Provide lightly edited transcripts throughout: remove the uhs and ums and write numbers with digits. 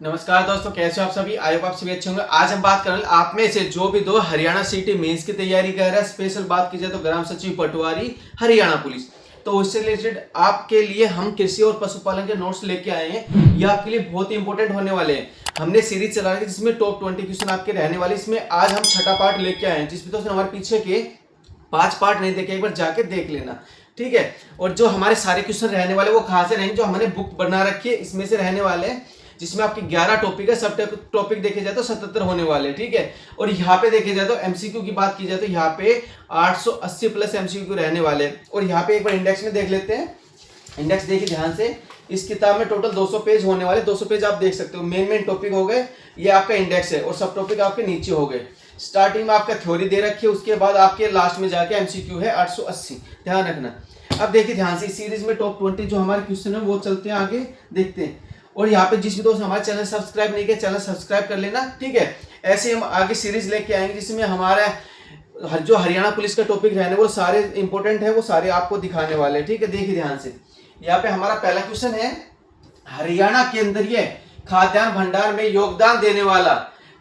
नमस्कार दोस्तों, कैसे हो आप सभी। आई होप आप सभी अच्छे होंगे। आज हम बात करेंगे आप में से जो भी दो हरियाणा सीटी मेंस की तैयारी कर रहा है। स्पेशल बात की जाए तो ग्राम सचिव पटवारी हरियाणा पुलिस, तो उससे रिलेटेड आपके लिए हम कृषि और पशुपालन के नोट्स लेके आए हैं। ये आपके लिए बहुत ही इंपॉर्टेंट होने वाले हैं। हमने सीरीज चला रही है जिसमें टॉप 20 क्वेश्चन आपके रहने वाले। इसमें आज हम छठा पार्ट लेके आए हैं, जिसमें दोस्तों हमारे पीछे के 5 पार्ट नहीं देखे, एक बार जाके देख लेना, ठीक है। और जो हमारे सारे क्वेश्चन रहने वाले वो कहाँ से रहेंगे, जो हमने बुक बना रखी है इसमें से रहने वाले हैं, जिसमें आपके 11 टॉपिक है। सब टॉपिक देखे जाए तो 77 होने वाले, ठीक है। और यहाँ पे देखे जाए तो एमसीक्यू की बात की जाए तो यहाँ पे 880 प्लस एमसीक्यू रहने वाले। और यहाँ पे एक बार इंडेक्स में देख लेते हैं। इंडेक्स देखिए ध्यान से। इस किताब में टोटल 200 पेज होने वाले। 200 पेज आप देख सकते हो। मेन टॉपिक हो गए, ये आपका इंडेक्स है, और सब टॉपिक आपके नीचे हो गए। स्टार्टिंग में आपका थ्योरी दे रखी है, उसके बाद आपके लास्ट में जाके एमसीक्यू है 880, ध्यान रखना। अब देखिए ध्यान से, इस सीरीज में टॉप 20 जो हमारे क्वेश्चन है वो चलते हैं आगे, देखते हैं। और यहाँ पे जिस भी दोस्त हमारे चैनल सब्सक्राइब नहीं किया, चैनल सब्सक्राइब कर लेना, ठीक है। ऐसे हम आगे सीरीज लेके आएंगे जिसमें हमारा जो हरियाणा पुलिस का टॉपिक रहने वो सारे इंपॉर्टेंट है, वो सारे आपको दिखाने वाले हैं, ठीक है। देखिए ध्यान से, यहाँ पे हमारा पहला क्वेश्चन है, हरियाणा केंद्रीय खाद्यान्न भंडार में योगदान देने वाला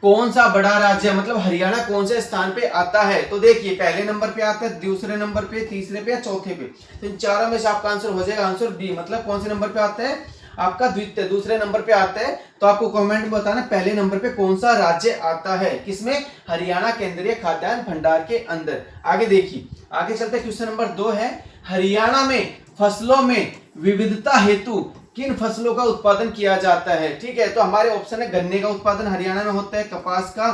कौन सा बड़ा राज्य है, मतलब हरियाणा कौन से स्थान पे आता है। तो देखिए पहले नंबर पे आता है, दूसरे नंबर पे, तीसरे पे या चौथे पे। तो इन चारों में से आपका आंसर हो जाएगा आंसर बी, मतलब कौन से नंबर पे आता है आपका द्वितीय, दूसरे नंबर पे आता है। तो आपको कमेंट में बताना पहले नंबर पे कौन सा राज्य आता है, किसमें, हरियाणा केंद्रीय खाद्यान्न भंडार के अंदर। आगे देखिए, आगे चलते क्वेश्चन नंबर 2 है, हरियाणा में फसलों में विविधता हेतु किन फसलों का उत्पादन किया जाता है, ठीक है। तो हमारे ऑप्शन है, गन्ने का उत्पादन हरियाणा में होता है, कपास का,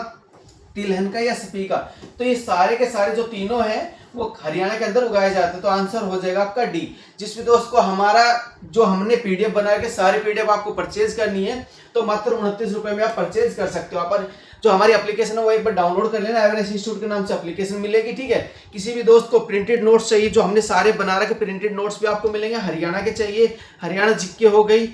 तिलहन का या सपी का। तो ये सारे के सारे जो तीनों हैं वो हरियाणा के अंदर उगाए जाते हैं। तो आंसर हो जाएगा आपका डी। जिस भी दोस्त को हमारा जो हमने पीडीएफ बना के सारी पीडीएफ आपको परचेज करनी है तो मात्र 29 रुपए में आप परचेज कर सकते हो। आप जो हमारी एप्लीकेशन है वो एक बार डाउनलोड कर लेना, एवरेस्ट इंस्टीट्यूट के नाम से एप्लीकेशन मिलेगी, ठीक है। किसी भी दोस्त को प्रिंटेड नोट्स चाहिए, जो हमने सारे बना रखे प्रिंटेड नोट्स भी आपको मिलेंगे। हरियाणा के चाहिए, हरियाणा जीके हो गई,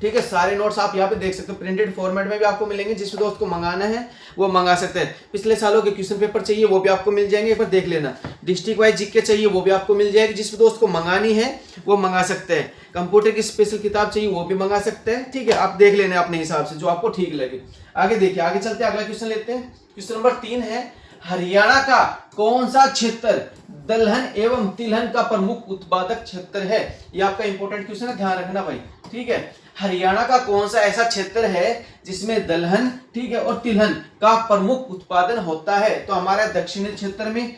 ठीक है। सारे नोट्स आप यहाँ पे देख सकते हो, प्रिंटेड फॉर्मेट में भी आपको मिलेंगे। जिस भी दोस्त को मंगाना है वो मंगा सकते हैं। पिछले सालों के क्वेश्चन पेपर चाहिए वो भी आपको मिल जाएंगे, एक बार देख लेना। डिस्ट्रिक्ट वाइज जीके चाहिए वो भी आपको मिल जाएगी, जिस भी दोस्त को मंगानी है वो मंगा सकते हैं। कंप्यूटर की स्पेशल किताब चाहिए वो भी मंगा सकते हैं, ठीक है। आप देख लेना अपने हिसाब से जो आपको ठीक लगे। आगे देखिए, आगे चलते हैं, अगला क्वेश्चन लेते हैं। क्वेश्चन नंबर 3 है, हरियाणा का कौन सा क्षेत्र दलहन एवं तिलहन का प्रमुख उत्पादक क्षेत्र है। ये आपका इंपॉर्टेंट क्वेश्चन है, ध्यान रखना भाई, ठीक है। हरियाणा का कौन सा ऐसा क्षेत्र है जिसमें दलहन, ठीक है, और तिलहन का प्रमुख उत्पादन होता है। तो हमारा दक्षिणी क्षेत्र में,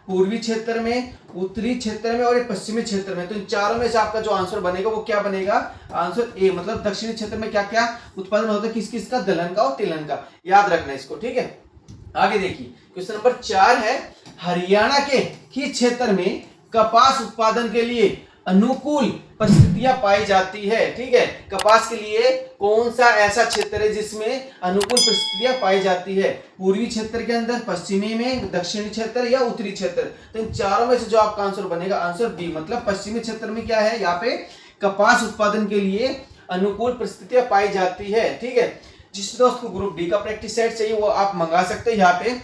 पूर्वी क्षेत्र में, उत्तरी क्षेत्र में और पश्चिमी क्षेत्र में। तो इन चारों में से आपका जो आंसर बनेगा वो क्या बनेगा, आंसर ए, मतलब दक्षिणी क्षेत्र में क्या क्या उत्पादन होता है, किस किस का, दलहन का और तिलहन का। याद रखना इसको, ठीक है। आगे देखिए, क्वेश्चन नंबर 4 है, हरियाणा के किस क्षेत्र में कपास उत्पादन के लिए अनुकूल परिस्थितियां पाई जाती है, ठीक है। कपास के लिए कौन सा ऐसा क्षेत्र है जिसमें अनुकूल परिस्थितियां पाई जाती है, पूर्वी क्षेत्र के अंदर, पश्चिमी में, दक्षिणी क्षेत्र या उत्तरी क्षेत्र। तो इन चारों में से जो आपका आंसर बनेगा आंसर बी, मतलब पश्चिमी क्षेत्र में क्या है, यहाँ पे कपास उत्पादन के लिए अनुकूल परिस्थितियां पाई जाती है, ठीक है। जिस दोस्त को ग्रुप डी का प्रैक्टिस सेट चाहिए वो आप मंगा सकते हैं यहाँ पे,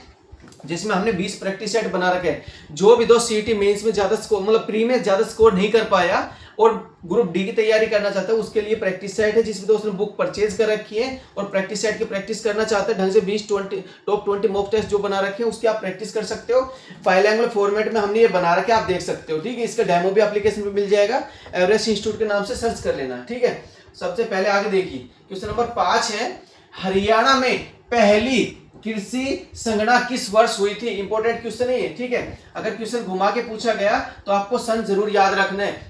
जिसमें हमने 20 प्रैक्टिस सेट बना रखे हैं। जो भी दोस्त सीईटी मेंस में ज्यादा स्कोर, मतलब प्री में ज्यादा स्कोर नहीं कर पाया और ग्रुप डी की तैयारी करना चाहता है उसके लिए प्रैक्टिस सेट है। जिस भी दोस्त ने बुक परचेज कर रखी है और प्रैक्टिस सेट की प्रैक्टिस करना चाहते हैं ढंग से, 20 टॉप 20 मॉक टेस्ट जो बना रखे हैं उसकी आप प्रैक्टिस कर सकते हो। फाइल एंगल फॉर्मेट में हमने ये बना रखे, आप देख सकते हो, ठीक है। इसका डेमो भी एप्लीकेशन पे मिल जाएगा, एवरेस्ट इंस्टीट्यूट के नाम से सर्च कर लेना, ठीक है। सबसे पहले आगे देखिए, क्वेश्चन नंबर 5 है, हरियाणा में पहली कृषि संगणना किस वर्ष हुई थी। इंपॉर्टेंट क्वेश्चन है ये, ठीक है। अगर क्वेश्चन घुमा के पूछा गया तो आपको सन जरूर याद रखना है।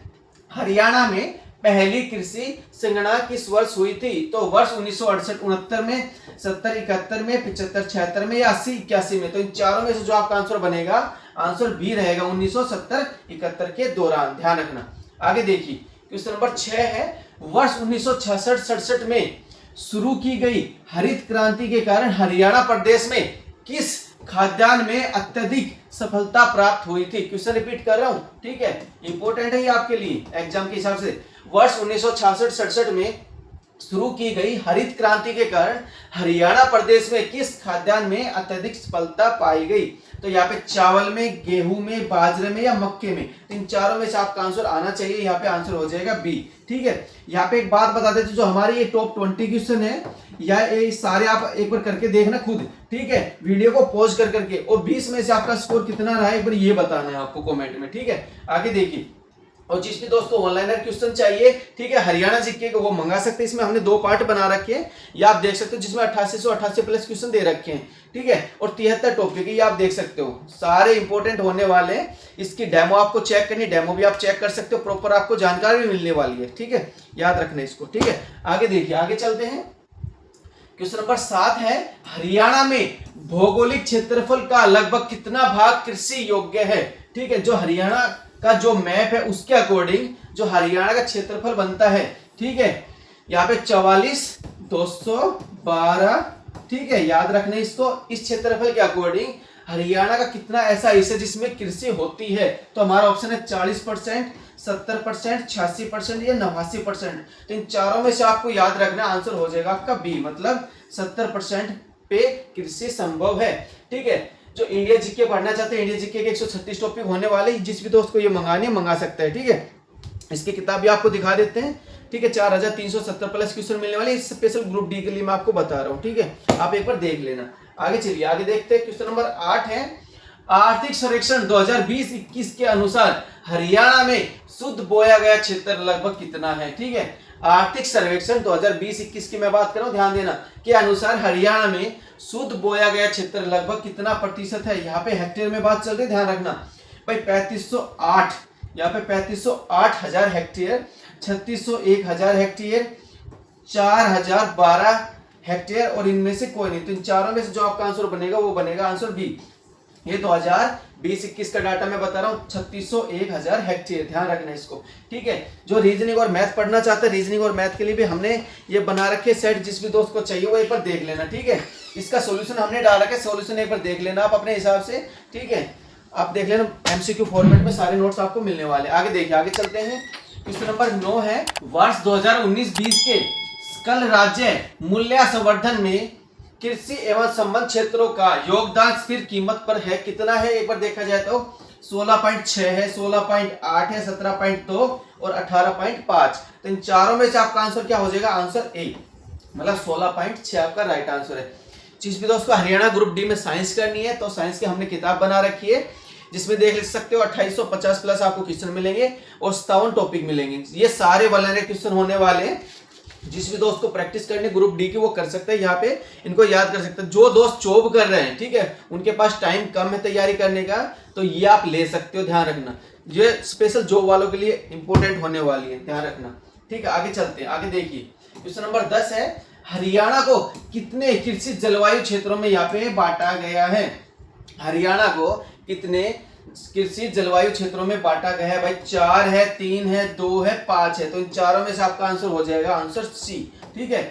हरियाणा में पहली कृषि संगणना किस वर्ष हुई थी। तो वर्ष 1968-69 में, 70-71 में, 75-76 में या 80-81 में। तो इन चारों में से जो आपका आंसर बनेगा आंसर बी रहेगा, 1970-71 के दौरान, ध्यान रखना। आगे देखिए, क्वेश्चन नंबर 6 है, वर्ष 1966-67 में शुरू की गई हरित क्रांति के कारण हरियाणा प्रदेश में किस खाद्यान्न में अत्यधिक सफलता प्राप्त हुई थी। क्वेश्चन रिपीट कर रहा हूं, ठीक है, इंपॉर्टेंट है ये आपके लिए एग्जाम के हिसाब से। वर्ष 1966-67 में शुरू की गई हरित क्रांति के कारण हरियाणा प्रदेश में किस खाद्यान्न में अत्यधिक सफलता पाई गई? तो यहाँ पे चावल में, गेहूं में, बाजरे में या मक्के में, इन चारों में से आपका आंसर आना चाहिए। यहाँ पे आंसर हो जाएगा बी। ठीक है, यहाँ पे एक बात बता देते, जो हमारी ये टॉप 20 क्वेश्चन है, या ये सारे आप एक बार करके देखना खुद। ठीक है, वीडियो को पॉज कर करके, और 20 में से आपका स्कोर कितना रहा है एक बार ये बताना है आपको कमेंट में। ठीक है, आगे देखिए। और जिस भी दोस्तों ऑनलाइनर क्वेश्चन चाहिए, ठीक है, हरियाणा जीके को वो मंगा सकते हैं। इसमें हमने 2 पार्ट बना रखे हैं, ये आप देख सकते हो, जिसमें 8888 प्लस क्वेश्चन दे रखे हैं। ठीक है, और 73 टॉपिक है, ये आप देख सकते हो, सारे इंपॉर्टेंट होने वाले हैं। इसकी डेमो आपको चेक करनी, डेमो भी आप चेक कर सकते हो, प्रॉपर आपको जानकारी भी मिलने वाली है। ठीक है, याद रखना इसको। ठीक है, आगे देखिए, आगे चलते हैं। क्वेश्चन नंबर 7 है, हरियाणा में भौगोलिक क्षेत्रफल का लगभग कितना भाग कृषि योग्य है? ठीक है, जो हरियाणा का जो मैप है उसके अकॉर्डिंग जो हरियाणा का क्षेत्रफल बनता है, ठीक है, यहाँ पे 44, 212, ठीक है, याद रखना इसको। इस क्षेत्रफल के अकॉर्डिंग हरियाणा का कितना ऐसा हिस्सा जिसमें कृषि होती है? तो हमारा ऑप्शन है 40%, 70%, 86% या 89%। तो इन चारों में से आपको याद रखना, आंसर हो जाएगा आपका बी, मतलब 70% पे कृषि संभव है। ठीक है, जो इंडिया जीके पढ़ना चाहते हैं, इंडिया जीके के 136 टॉपिक होने वाले, जिस भी दोस्त को ये मंगाने मंगा सकता है। ठीक है, इसकी किताब भी आपको दिखा देते हैं। ठीक है, 4370 प्लस क्वेश्चन मिलने वाले, स्पेशल ग्रुप डी के लिए मैं आपको बता रहा हूँ। ठीक है, आप एक बार देख लेना। आगे चलिए, आगे देखते हैं। क्वेश्चन नंबर 8 है, आर्थिक सर्वेक्षण 2020-21 के अनुसार हरियाणा में शुद्ध बोया गया क्षेत्र लगभग कितना है? ठीक है, आर्थिक सर्वेक्षण 2020-21 की मैं बात कर रहा हूं, ध्यान देना, के अनुसार हरियाणा में शुद्ध बोया गया क्षेत्र लगभग कितना प्रतिशत है? यहाँ पे हेक्टेयर में बात चल रही है, ध्यान रखना भाई। 3508, यहाँ पे 3508,000 हेक्टेयर, 3601,000 हेक्टेयर, 4012 हेक्टेयर, और इनमें से कोई नहीं। तो इन चारों में से जो आपका आंसर बनेगा वो बनेगा आंसर बी। ये 2020-21 का डाटा मैं बता रहा हूँ, 3601,000 हेक्टेयर, ध्यान रखना इसको। ठीक है, जो रीजनिंग और मैथ पढ़ना चाहते हैं, रीजनिंग और मैथ के लिए भी हमने ये बना रखे सेट, जिस भी दोस्त को चाहिए वो एक बार देख लेना। ठीक है, इसका सॉल्यूशन हमने डाल रखा है, सॉल्यूशन एक बार देख लेना आप अपने हिसाब से। ठीक है, आप देख लेना, एमसीक्यू फॉर्मेट में सारे नोट्स आपको मिलने वाले। आगे देखिए, आगे चलते हैं। क्वेश्चन नंबर 9 है, वर्ष 2019-20 के सकल राज्य मूल्य संवर्धन में कृषि एवं संबंध क्षेत्रों का योगदान स्थिर कीमत पर है कितना है? एक बार देखा जाए तो 16.6 है, 16.8 है, 17.2 और 18.5। तो इन चारों में से आपका आंसर क्या हो जाएगा? आंसर ए, मतलब 16.6 आपका राइट आंसर है। जिस भी दोस्तों हरियाणा ग्रुप डी में साइंस करनी है, तो साइंस की हमने किताब बना रखी है, जिसमें देख सकते हो 2850 प्लस आपको क्वेश्चन मिलेंगे और 57 टॉपिक मिलेंगे। ये सारे वाले क्वेश्चन होने वाले हैं। जिस भी दोस्त को प्रैक्टिस करनी ग्रुप डी की वो कर सकते हैं, यहाँ पे इनको याद कर सकते हैं। जो दोस्त जॉब कर रहे हैं, ठीक है, उनके पास टाइम कम है तैयारी करने का, तो ये आप ले सकते हो, ध्यान रखना। ये स्पेशल जॉब वालों के लिए इंपॉर्टेंट होने वाली है, ध्यान रखना। ठीक है, आगे चलते हैं। आगे देखिए, क्वेश्चन नंबर 10 है, हरियाणा को कितने कृषि जलवायु क्षेत्रों में यहाँ पे बांटा गया है? हरियाणा को कितने कृषि जलवायु क्षेत्रों में बांटा गया है? भाई 4 है, 3 है, 2 है, 5 है। तो इन चारों में से आपका आंसर हो जाएगा आंसर सी। ठीक है,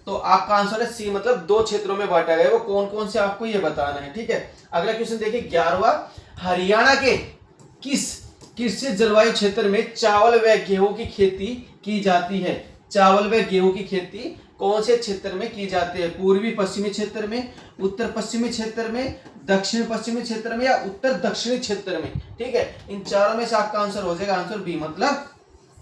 तो आपका आंसर है सी, मतलब 2 क्षेत्रों में बांटा गया है। वो कौन कौन से आपको ये बताना है। ठीक है, अगला क्वेश्चन देखिए 11वां, हरियाणा के किस कृषि जलवायु क्षेत्र में चावल व गेहूं की खेती की जाती है? चावल व गेहूं की खेती कौन से क्षेत्र में की जाती है? पूर्वी पश्चिमी क्षेत्र में, उत्तर पश्चिमी क्षेत्र में, दक्षिण पश्चिमी क्षेत्र में या उत्तर दक्षिणी क्षेत्र में? ठीक है, इन चारों में से आपका आंसर हो जाएगा आंसर बी, मतलब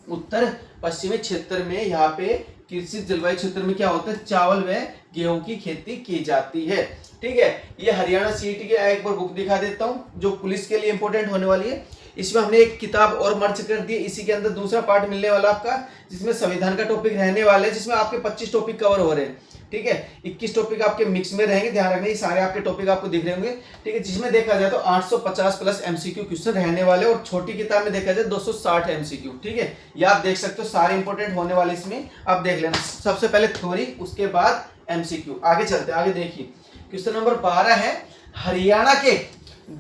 उत्तर पश्चिमी क्षेत्र में यहाँ पे कृषि जलवायु क्षेत्र में क्या होता है? चावल व गेहूं की खेती की जाती है। ठीक है, ये हरियाणा सीईटी की एक बार बुक दिखा देता हूँ, जो पुलिस के लिए इंपॉर्टेंट होने वाली है। इसमें हमने एक किताब और मर्ज कर दी, इसी के अंदर दूसरा पार्ट मिलने वाला आपका, जिसमें संविधान का टॉपिक रहने वाला है, जिसमें आपके 25 टॉपिक कवर हो रहे हैं। ठीक है, 21 टॉपिक आपके मिक्स में रहेंगे, ध्यान रखना, ये सारे आपके टॉपिक आपको दिख रहे होंगे। ठीक है, जिसमें देखा जाए तो 850 प्लस एमसीक्यू क्वेश्चन रहने वाले, और छोटी किताब में देखा जाए 260 एमसीक्यू। ठीक है, ये आप देख सकते हो, सारे इंपॉर्टेंट होने वाले इसमें आप देख लेना। सबसे पहले थ्योरी, उसके बाद एमसीक्यू। आगे चलते हैं, आगे देखिए, क्वेश्चन नंबर 12 है, हरियाणा के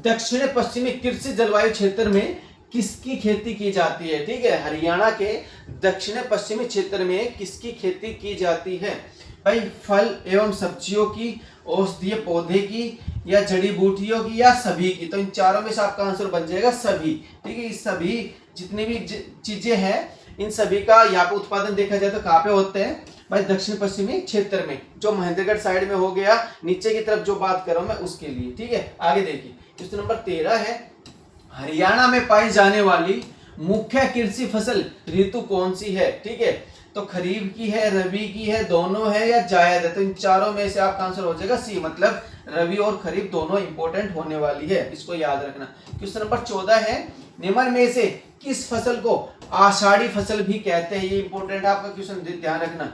दक्षिण पश्चिमी कृषि जलवायु क्षेत्र में किसकी खेती की जाती है? ठीक है, हरियाणा के दक्षिण पश्चिमी क्षेत्र में किसकी खेती की जाती है? भाई फल एवं सब्जियों की, औषधीय पौधे की, या जड़ी बूटियों की, या सभी की? तो इन चारों में से आपका आंसर बन जाएगा सभी। ठीक है, इस सभी जितनी भी चीजें हैं, इन सभी का यहाँ पे उत्पादन देखा जाए तो कहाँ पे होते हैं? भाई दक्षिण पश्चिमी क्षेत्र में, जो महेंद्रगढ़ साइड में हो गया, नीचे की तरफ जो बात कर रहा हूं मैं उसके लिए, ठीक है। आगे देखिए क्वेश्चन नंबर 13 है, हरियाणा में पाई जाने वाली मुख्य कृषि फसल ऋतु कौन सी है, ठीक है। तो खरीफ की है, रबी की है, दोनों है या जायद है, तो इन चारों में से आपका आंसर हो जाएगा सी, मतलब रबी और खरीफ दोनों इंपॉर्टेंट होने वाली है, इसको याद रखना। क्वेश्चन नंबर 14 है, निम्न में से किस फसल को आषाढ़ी फसल भी कहते हैं, ये इंपॉर्टेंट आपका क्वेश्चन, ध्यान रखना।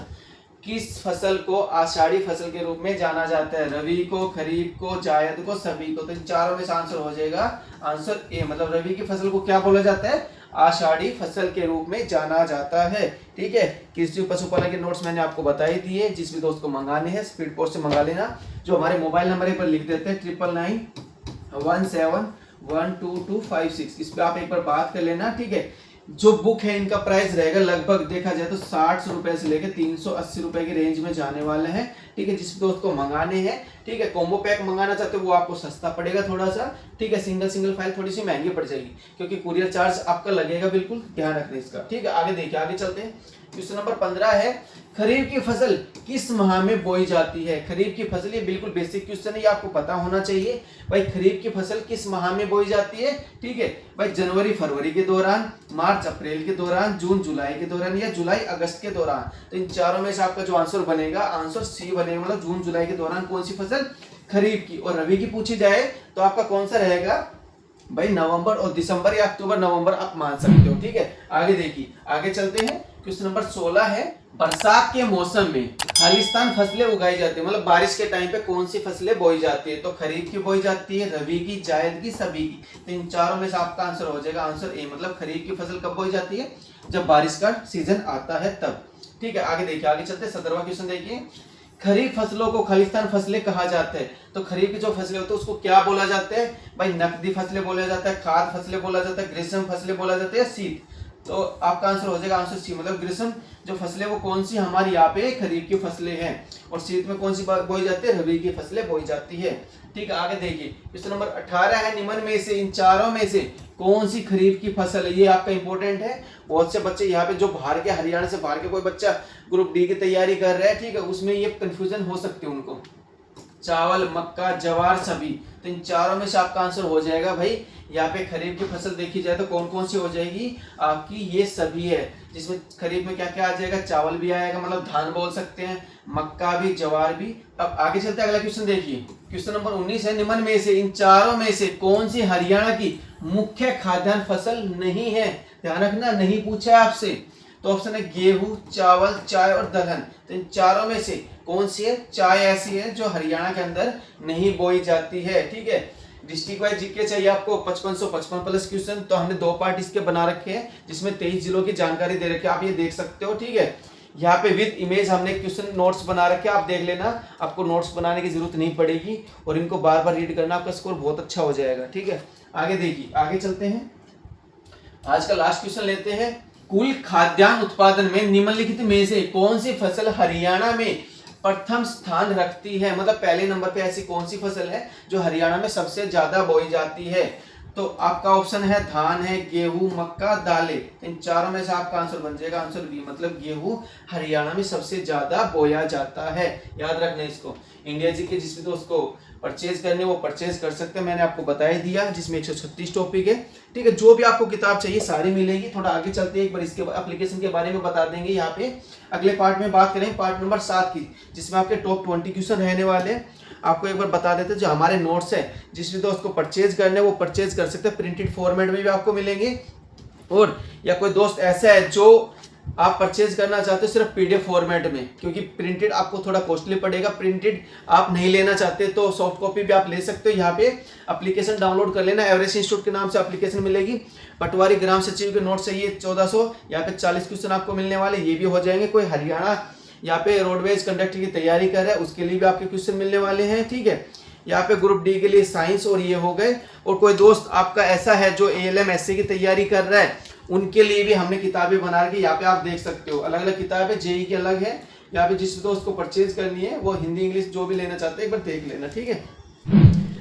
किस फसल को आषाढ़ी फसल के रूप में जाना जाता है, रबी को, खरीफ को, जायद को, सभी को, तो इन चारों में से आंसर हो जाएगा आंसर ए, मतलब रबी की फसल को क्या बोला जाता है, आषाढ़ी फसल के रूप में जाना जाता है, ठीक है। कृषि पशुपालन के नोट्स मैंने आपको बता ही दिए, जिस भी दोस्त को मंगाने हैं स्पीड पोस्ट से मंगा लेना, जो हमारे मोबाइल नंबर पर लिख देते हैं 9991712256, इस पे आप एक बार बात कर लेना, ठीक है। जो बुक है इनका प्राइस रहेगा लगभग देखा जाए तो 60 रुपए से लेकर 380 रुपए की रेंज में जाने वाले हैं, ठीक है। जिस दोस्त को मंगाने हैं, ठीक है, कॉम्बो पैक मंगाना चाहते हो वो आपको सस्ता पड़ेगा थोड़ा सा, ठीक है। सिंगल फाइल थोड़ी सी महंगी पड़ जाएगी क्योंकि कुरियर चार्ज आपका लगेगा, बिल्कुल ध्यान रखना इसका, ठीक है। आगे देखिए, आगे चलते हैं। क्वेश्चन नंबर 15 है, खरीफ की फसल किस माह में बोई जाती है। खरीफ की फसल, ये बिल्कुल बेसिक क्वेश्चन है, ये आपको पता होना चाहिए भाई। खरीफ की फसल किस माह में बोई जाती है, ठीक है भाई। जनवरी फरवरी के दौरान, मार्च अप्रैल के दौरान, जून जुलाई के दौरान या जुलाई अगस्त के दौरान। तो इन चारों में से आपका जो आंसर बनेगा, आंसर सी बनेगा, मतलब जून जुलाई के दौरान कौन सी फसल खरीफ की। और रबी की पूछी जाए तो आपका कौन सा रहेगा भाई, नवंबर और दिसंबर या अक्टूबर नवंबर आप मान सकते हो, ठीक है। आगे देखिए, आगे चलते हैं। क्वेश्चन नंबर 16 है, बरसात के मौसम में खालिस्तान फसलें उगाई जाती है, मतलब बारिश के टाइम पे कौन सी फसलें बोई जाती है। तो खरीफ की बोई जाती है, रबी की, जायद की, सभी की। तो इन चारों में से आपका आंसर हो जाएगा आंसर ए, मतलब खरीफ की फसल कब बोई जाती है, जब बारिश का सीजन आता है तब, ठीक है। आगे देखिए, आगे चलते हैं। 17वां क्वेश्चन देखिए, खरीफ फसलों को खालिस्तान फसलें कहा जाता है। तो खरीफ की जो फसलें होती है उसको क्या बोला जाता है भाई, नकदी फसलें बोला जाता है, खाद फसलें बोला जाता है, ग्रीष्म फसलें बोला जाता है, शीत। तो आपका आंसर हो जाएगा आंसर सी, मतलब ग्रीष्म जो फसलें वो कौन सी हमारी यहाँ पे खरीफ की फसलें हैं, और शीत में कौन सी बोई जाती है, रबी की फसलें बोई जाती है, ठीक है। आगे देखिए, क्वेश्चन नंबर 18 है, निम्न में से इन चारों में से कौन सी खरीफ की फसल है। ये आपका इंपॉर्टेंट है, बहुत से बच्चे यहाँ पे जो बाहर के, हरियाणा से बाहर के कोई बच्चा ग्रुप डी की तैयारी कर रहा है, ठीक है, उसमें ये कंफ्यूजन हो सकती है उनको। चावल, मक्का, ज्वार, सभी। तो इन चारों में से आपका आंसर हो जाएगा भाई, यहाँ पे खरीफ की फसल देखी जाए तो कौन कौन सी हो जाएगी आपकी, ये सभी है। जिसमें खरीफ में क्या क्या आ जाएगा, चावल भी आएगा, मतलब धान बोल सकते हैं, मक्का भी, ज्वार भी। अब आगे चलते हैं, अगला क्वेश्चन देखिए। क्वेश्चन नंबर 19 है, निम्न में से इन चारों में से कौन सी हरियाणा की मुख्य खाद्यान्न फसल नहीं है। ध्यान रखना, नहीं पूछा है आपसे। तो ऑप्शन है गेहूं, चावल, चाय और दलहन। तो इन चारों में से कौन सी है, चाय ऐसी है जो हरियाणा के अंदर नहीं बोई जाती है, ठीक है। डिस्ट्रिक्ट वाइज जीके चाहिए आपको 5555 प्लस क्वेश्चन, तो हमने 2 पार्ट इसके बना रखे हैं जिसमें 23 जिलों की जानकारी दे रखी है, आप ये देख सकते हो, ठीक है। यहाँ पे विद इमेज हमने क्वेश्चन नोट्स बना रखे हैं, आप देख लेना, आपको नोट्स बनाने की जरूरत नहीं पड़ेगी और इनको बार बार रीड करना, आपका स्कोर बहुत अच्छा हो जाएगा, ठीक है। आगे देखिए, आगे चलते हैं। आज का लास्ट क्वेश्चन लेते हैं, कुल खाद्यान्न उत्पादन में निम्नलिखित में से कौन सी फसल हरियाणा में प्रथम स्थान रखती है, मतलब पहले नंबर पे ऐसी कौन सी फसल है जो हरियाणा में सबसे ज्यादा बोई जाती है। तो आपका ऑप्शन है धान है, गेहूं, मक्का, दालें। इन चारों में से आपका आंसर बन जाएगा आंसर बी, मतलब गेहूं हरियाणा में सबसे ज्यादा बोया जाता है। याद रखना इसको। इंडिया जी के जिस भी दोस्त को परचेज करने वो परचेज कर सकते हैं, मैंने आपको बता ही दिया, जिसमें 136 टॉपिक है, ठीक है। जो भी आपको किताब चाहिए सारी मिलेगी। थोड़ा आगे चलते हैं, एक बार इसके एप्लीकेशन के बारे में बता देंगे। यहाँ पे अगले पार्ट में बात करें, पार्ट नंबर 7 की, जिसमें आपके टॉप 20 क्वेश्चन रहने वाले हैं। आपको एक बार बता देते हैं, जो हमारे नोट्स है जिस भी दोस्त को परचेज करने वो परचेज कर सकते हैं, प्रिंटेड फॉर्मेट में भी आपको मिलेंगे। और या कोई दोस्त ऐसा है जो आप परचेज करना चाहते हो सिर्फ पीडीएफ फॉर्मेट में, क्योंकि प्रिंटेड आपको थोड़ा कॉस्टली पड़ेगा, प्रिंटेड आप नहीं लेना चाहते तो सॉफ्ट कॉपी भी आप ले सकते हो। यहाँ पे एप्लीकेशन डाउनलोड कर लेना, एवरेस्ट इंस्टीट्यूट के नाम से एप्लीकेशन मिलेगी। पटवारी ग्राम सचिव के नोट चाहिए 1400, यहाँ पे 40 क्वेश्चन आपको मिलने वाले, ये भी हो जाएंगे। कोई हरियाणा यहाँ पे रोडवेज कंडक्टर की तैयारी कर रहा है उसके लिए भी आपके क्वेश्चन मिलने वाले हैं, ठीक है। यहाँ पे ग्रुप डी के लिए साइंस और ये हो गए। और कोई दोस्त आपका ऐसा है जो एएलएम एससी की तैयारी कर रहा है, उनके लिए भी हमने किताबें बना रखी, यहाँ पे आप देख सकते हो। अलग अलग किताब है, जेई की अलग है। यहाँ पे जिस दोस्त को परचेज करनी है वो हिंदी इंग्लिश जो भी लेना चाहते हैं एक बार देख लेना, ठीक है।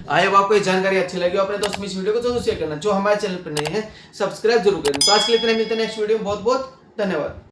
आई होप आपको ये जानकारी अच्छी लगी, अपने दोस्त में इस वीडियो को जरूर शेयर करना। जो हमारे चैनल पर नए हैं सब्सक्राइब जरूर करना। तो आज के लिए इतना, मिलते हैं नेक्स्ट वीडियो में। बहुत बहुत धन्यवाद।